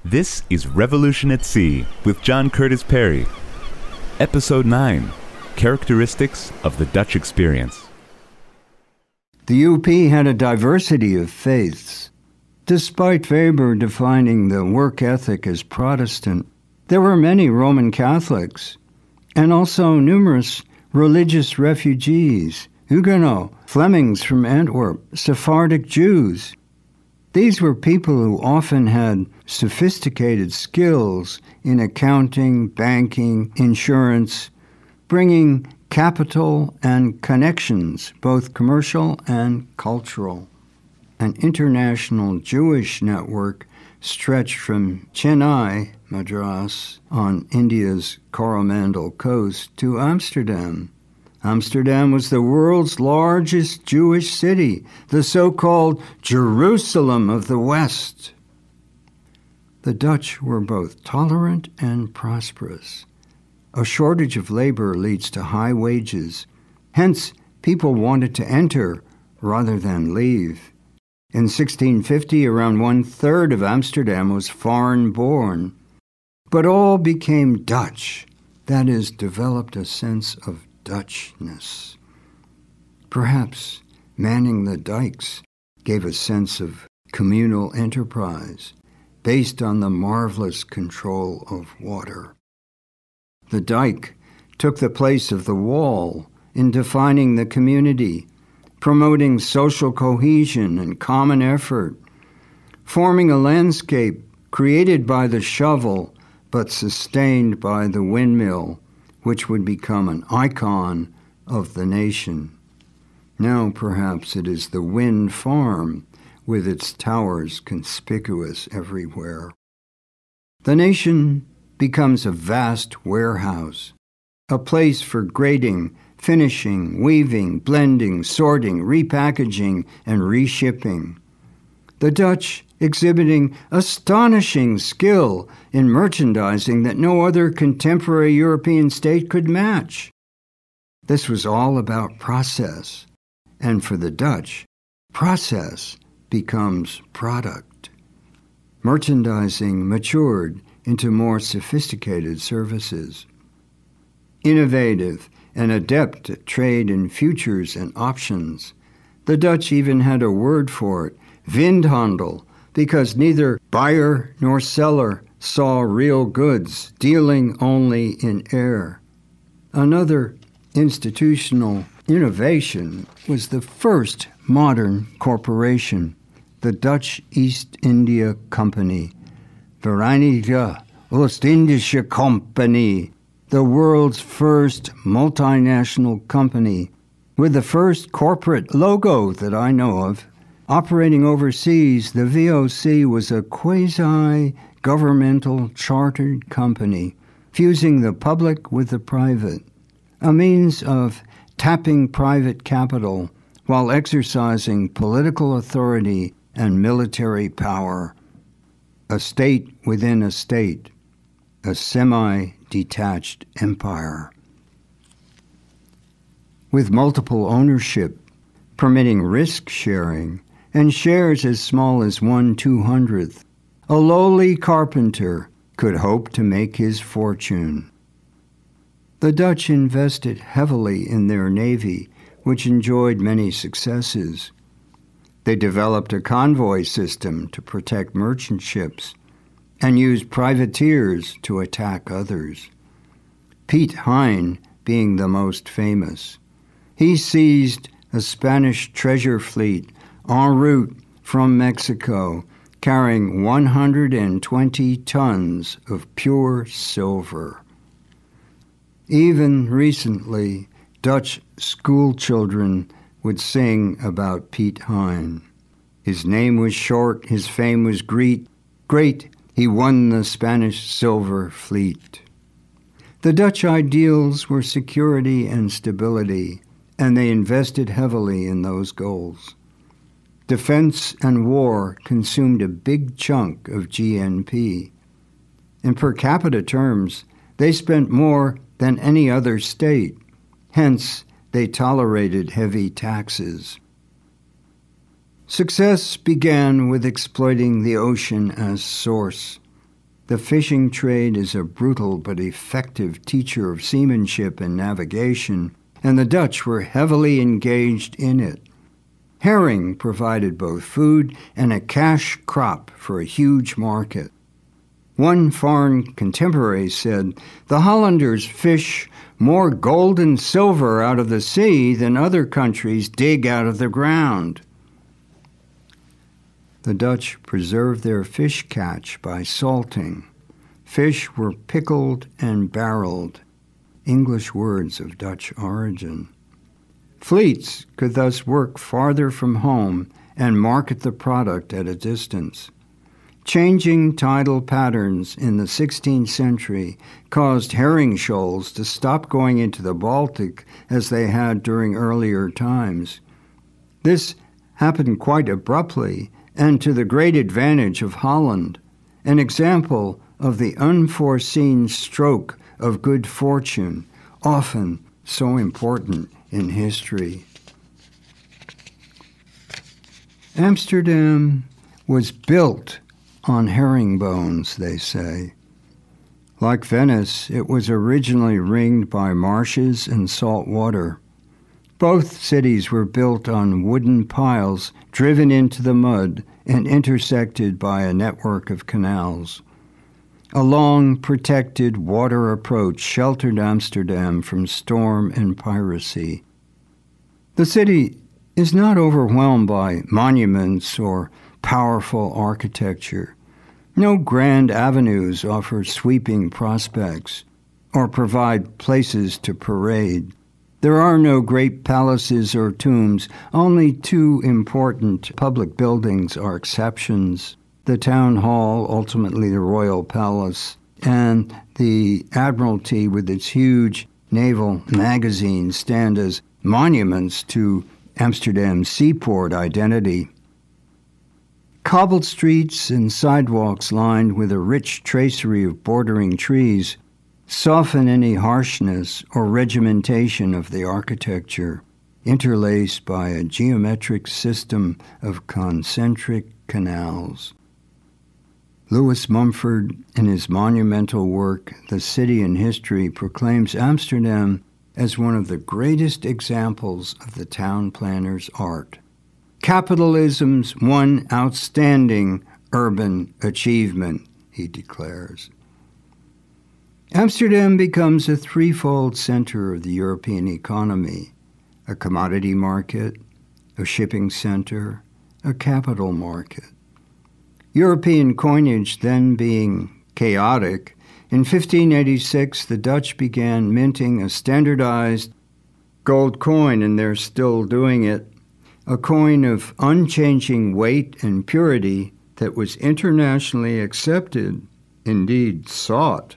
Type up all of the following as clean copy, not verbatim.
This is Revolution at Sea with John Curtis Perry. Episode 9, Characteristics of the Dutch Experience. The UP had a diversity of faiths. Despite Weber defining the work ethic as Protestant, there were many Roman Catholics, and also numerous religious refugees, Huguenot, Flemings from Antwerp, Sephardic Jews. These were people who often had sophisticated skills in accounting, banking, insurance, bringing capital and connections, both commercial and cultural. An international Jewish network stretched from Chennai, Madras, on India's Coromandel coast to Amsterdam. Amsterdam was the world's largest Jewish city, the so-called Jerusalem of the West. The Dutch were both tolerant and prosperous. A shortage of labor leads to high wages. Hence, people wanted to enter rather than leave. In 1650, around one-third of Amsterdam was foreign-born. But all became Dutch, that is, developed a sense of Dutchness. Perhaps manning the dikes gave a sense of communal enterprise based on the marvelous control of water. The dike took the place of the wall in defining the community, promoting social cohesion and common effort, forming a landscape created by the shovel but sustained by the windmill, which would become an icon of the nation. Now perhaps it is the wind farm with its towers conspicuous everywhere. The nation becomes a vast warehouse, a place for grading, finishing, weaving, blending, sorting, repackaging, and reshipping. The Dutch exhibiting astonishing skill in merchandising that no other contemporary European state could match. This was all about process, and for the Dutch, process becomes product. Merchandising matured into more sophisticated services. Innovative and adept at trade in futures and options, the Dutch even had a word for it, windhandel, because neither buyer nor seller saw real goods, dealing only in air. Another institutional innovation was the first modern corporation, the Dutch East India Company, Verenigde Oost-Indische Company, the world's first multinational company, with the first corporate logo that I know of. Operating overseas, the VOC was a quasi-governmental chartered company, fusing the public with the private, a means of tapping private capital while exercising political authority and military power. A state within a state, a semi-detached empire. With multiple ownership, permitting risk sharing, and shares as small as 1/200th, a lowly carpenter could hope to make his fortune. The Dutch invested heavily in their navy, which enjoyed many successes. They developed a convoy system to protect merchant ships and used privateers to attack others. Piet Hein being the most famous. He seized a Spanish treasure fleet en route from Mexico, carrying 120 tons of pure silver. Even recently, Dutch schoolchildren would sing about Piet Hein. His name was short, his fame was great, he won the Spanish silver fleet. The Dutch ideals were security and stability, and they invested heavily in those goals. Defense and war consumed a big chunk of GNP. In per capita terms, they spent more than any other state. Hence, they tolerated heavy taxes. Success began with exploiting the ocean as source. The fishing trade is a brutal but effective teacher of seamanship and navigation, and the Dutch were heavily engaged in it. Herring provided both food and a cash crop for a huge market. One foreign contemporary said, "The Hollanders fish more gold and silver out of the sea than other countries dig out of the ground." The Dutch preserved their fish catch by salting. Fish were pickled and barreled, English words of Dutch origin. Fleets could thus work farther from home and market the product at a distance. Changing tidal patterns in the 16th century caused herring shoals to stop going into the Baltic as they had during earlier times. This happened quite abruptly and to the great advantage of Holland, an example of the unforeseen stroke of good fortune, often so important in history. Amsterdam was built on herringbones, they say. Like Venice, it was originally ringed by marshes and salt water. Both cities were built on wooden piles driven into the mud and intersected by a network of canals. A long, protected water approach sheltered Amsterdam from storm and piracy. The city is not overwhelmed by monuments or powerful architecture. No grand avenues offer sweeping prospects or provide places to parade. There are no great palaces or tombs. Only two important public buildings are exceptions: the Town Hall, ultimately the Royal Palace, and the Admiralty with its huge naval magazines stand as monuments to Amsterdam's seaport identity. Cobbled streets and sidewalks lined with a rich tracery of bordering trees soften any harshness or regimentation of the architecture, interlaced by a geometric system of concentric canals. Lewis Mumford, in his monumental work, The City in History, proclaims Amsterdam as one of the greatest examples of the town planner's art. Capitalism's one outstanding urban achievement, he declares. Amsterdam becomes a threefold center of the European economy: a commodity market, a shipping center, a capital market. European coinage then being chaotic, in 1586 the Dutch began minting a standardized gold coin, and they're still doing it, a coin of unchanging weight and purity that was internationally accepted, indeed sought.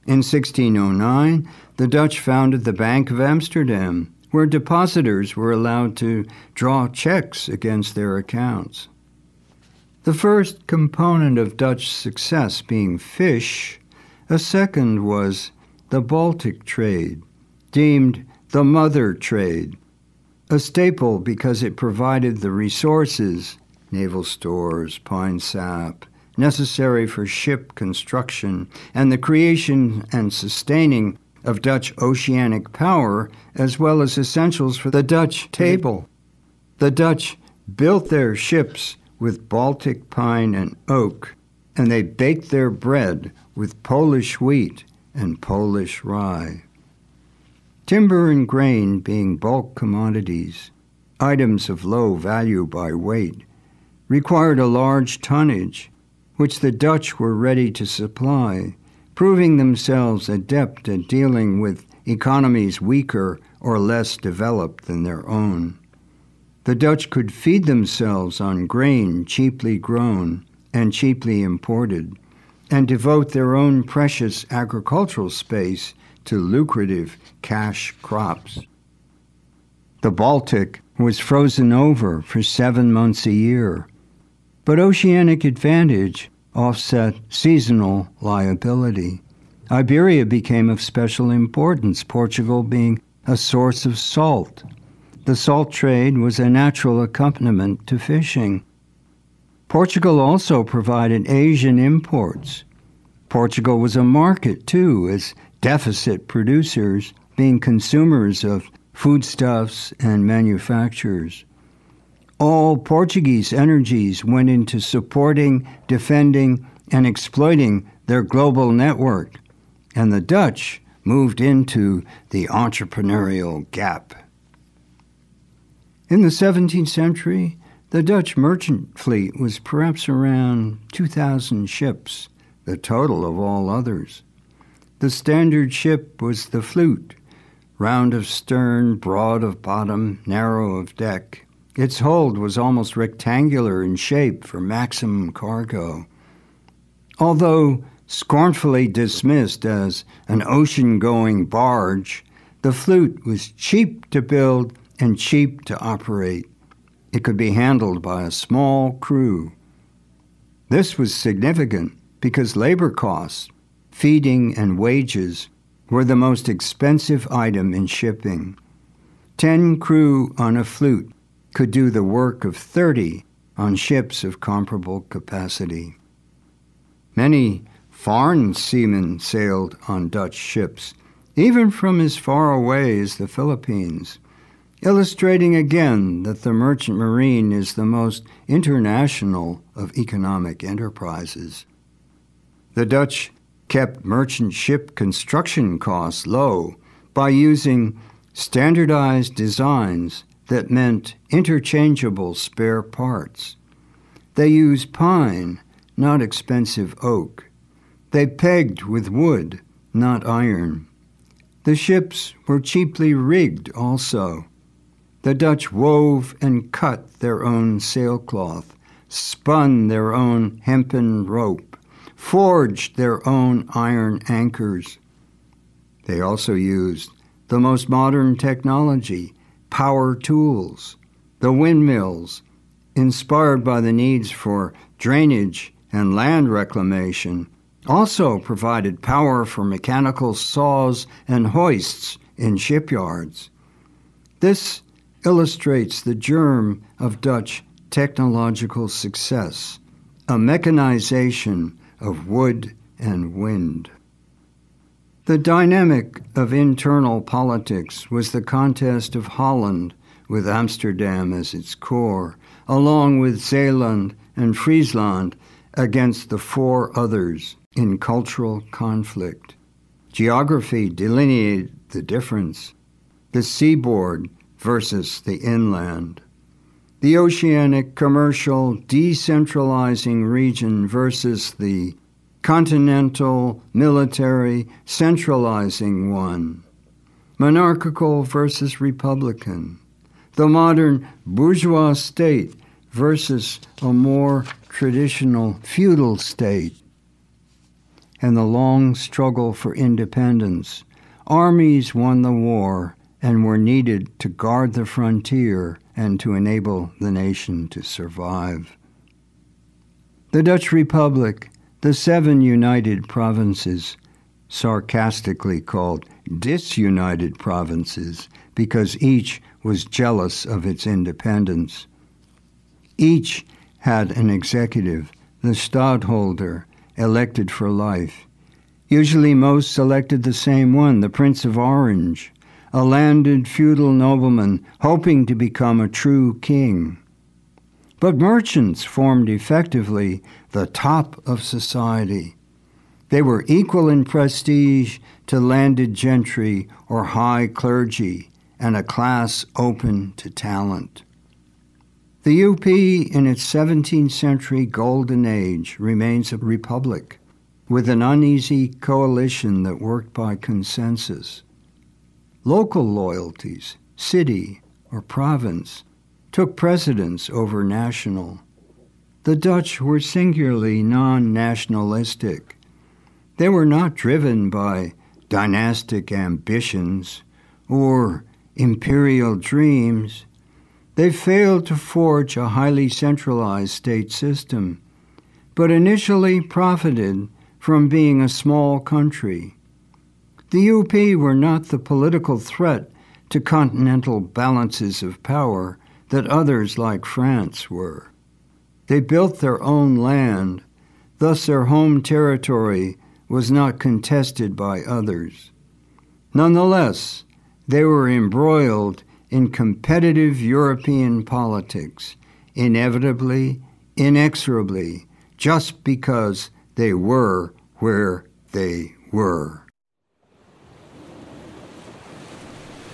In 1609, the Dutch founded the Bank of Amsterdam, where depositors were allowed to draw checks against their accounts. The first component of Dutch success being fish, a second was the Baltic trade, deemed the mother trade, a staple because it provided the resources, naval stores, pine sap, necessary for ship construction and the creation and sustaining of Dutch oceanic power, as well as essentials for the Dutch table. The Dutch built their ships with Baltic pine and oak, and they baked their bread with Polish wheat and Polish rye. Timber and grain being bulk commodities, items of low value by weight, required a large tonnage, which the Dutch were ready to supply, proving themselves adept at dealing with economies weaker or less developed than their own. The Dutch could feed themselves on grain cheaply grown and cheaply imported, and devote their own precious agricultural space to lucrative cash crops. The Baltic was frozen over for 7 months a year, but oceanic advantage offset seasonal liability. Iberia became of special importance, Portugal being a source of salt. The salt trade was a natural accompaniment to fishing. Portugal also provided Asian imports, Portugal was a market, too, as deficit producers, being consumers of foodstuffs and manufacturers. All Portuguese energies went into supporting, defending, and exploiting their global network, and the Dutch moved into the entrepreneurial gap. In the 17th century, the Dutch merchant fleet was perhaps around 2,000 ships, the total of all others. The standard ship was the Vloot, round of stern, broad of bottom, narrow of deck. Its hold was almost rectangular in shape for maximum cargo. Although scornfully dismissed as an ocean-going barge, the Vloot was cheap to build and cheap to operate. It could be handled by a small crew. This was significant because labor costs, feeding and wages, were the most expensive item in shipping. 10 crew on a Vloot could do the work of 30 on ships of comparable capacity. Many foreign seamen sailed on Dutch ships, even from as far away as the Philippines, illustrating again that the merchant marine is the most international of economic enterprises. The Dutch kept merchant ship construction costs low by using standardized designs that meant interchangeable spare parts. They used pine, not expensive oak. They pegged with wood, not iron. The ships were cheaply rigged also. The Dutch wove and cut their own sailcloth, spun their own hempen rope, forged their own iron anchors. They also used the most modern technology, power tools, the windmills, inspired by the needs for drainage and land reclamation, also provided power for mechanical saws and hoists in shipyards. This illustrates the germ of Dutch technological success, a mechanization of wood and wind. The dynamic of internal politics was the contest of Holland, with Amsterdam as its core, along with Zeeland and Friesland against the 4 others in cultural conflict. Geography delineated the difference: the seaboard versus the inland, the oceanic commercial decentralizing region versus the continental military centralizing one, monarchical versus republican, the modern bourgeois state versus a more traditional feudal state, and the long struggle for independence. Armies won the war and were needed to guard the frontier and to enable the nation to survive. The Dutch Republic, the 7 united provinces, sarcastically called disunited provinces because each was jealous of its independence. Each had an executive, the stadtholder, elected for life. Usually most selected the same one, the Prince of Orange, a landed feudal nobleman hoping to become a true king. But merchants formed effectively the top of society. They were equal in prestige to landed gentry or high clergy, and a class open to talent. The UP in its 17th century golden age remains a republic, with an uneasy coalition that worked by consensus. Local loyalties, city or province, took precedence over national. The Dutch were singularly non-nationalistic. They were not driven by dynastic ambitions or imperial dreams. They failed to forge a highly centralized state system, but initially profited from being a small country. The UP were not the political threat to continental balances of power that others like France were. They built their own land, thus their home territory was not contested by others. Nonetheless, they were embroiled in competitive European politics, inevitably, inexorably, just because they were where they were.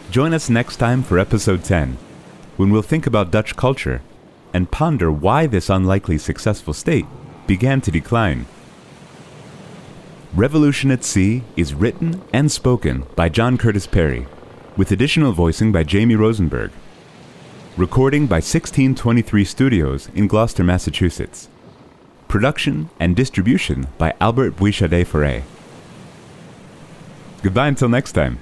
Join us next time for episode 10, when we'll think about Dutch culture and ponder why this unlikely successful state began to decline. Revolution at Sea is written and spoken by John Curtis Perry, with additional voicing by Jamie Rosenberg. Recording by 1623 Studios in Gloucester, Massachusetts. Production and distribution by Albert Bouichadet-Ferret. Goodbye until next time.